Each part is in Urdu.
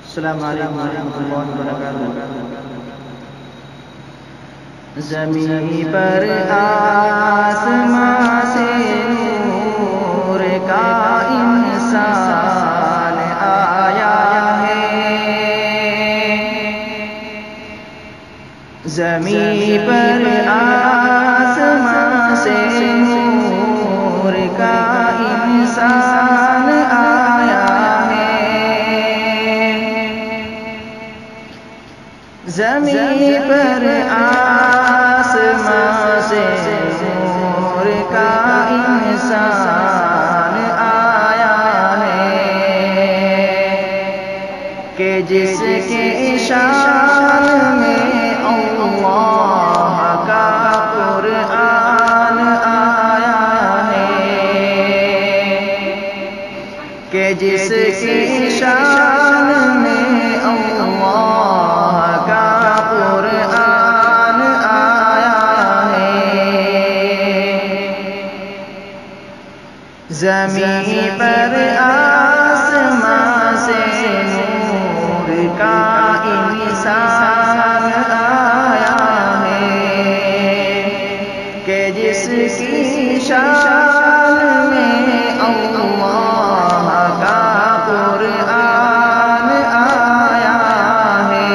السلام علیکم ورحمۃ اللہ وبرکاتہ۔ زمین پر آسمان سے نور کا انسان آیا ہے، زمین پر آسمان سے نور کا انسان آیا ہے، زمین پر آسمان سے نور کا انسان آیا ہے، کہ جس کے شان میں اللہ کا قرآن آیا ہے، کہ جس کے شان میں اللہ کا قرآن آیا ہے، زمین پر آسمان سے نور کا انسان آیا ہے، کہ جس کی شان میں اللہ کا قرآن آیا ہے۔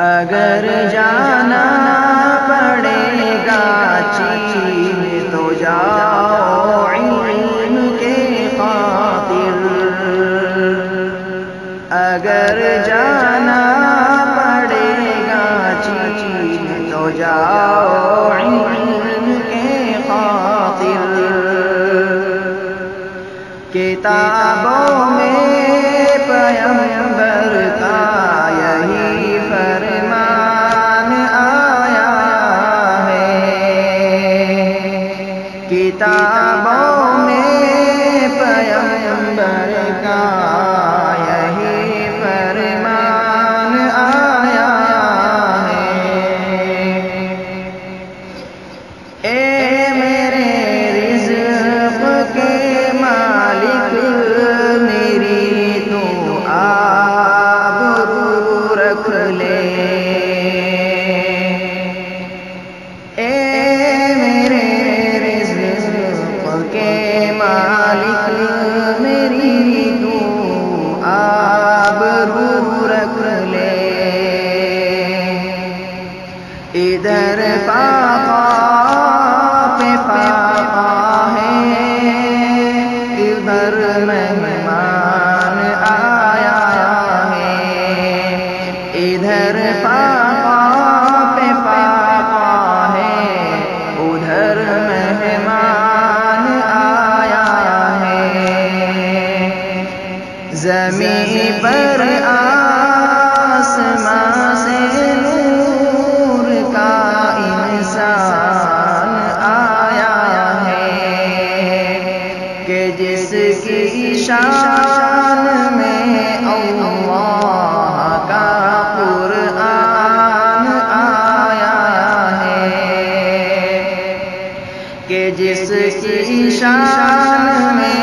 اگر جانا پڑے گا چین تو جاؤ علم کے خاطر، اگر جانا پڑے گا چین تو جاؤ علم کے خاطر، کتابوں میں پیغمبر کا یہی فرمان آیا ہے، کتابوں میں پیغمبر کا یہی فرمان آیا ہے۔ اے میرے رزق کے مالک، میری تو آبرو رکھ لے، اے میرے رزق کے مالک، میری تو آبرو رکھ لے، ادھر پاپا پہ پاپا ہے، ادھر مہمان آیا ہے، ادھر پاپا پہ پاپا ہے، ادھر مہمان آیا ہے، زمین پر آسمان سے نور کا انسان آیا ہے، کہ جس کی شان میں اللہ کا قرآن آیا ہے، کہ جس کی شان میں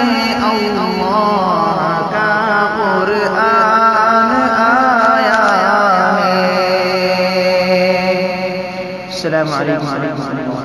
اللہ کا قرآن آیا ہے۔ السلام علیکم۔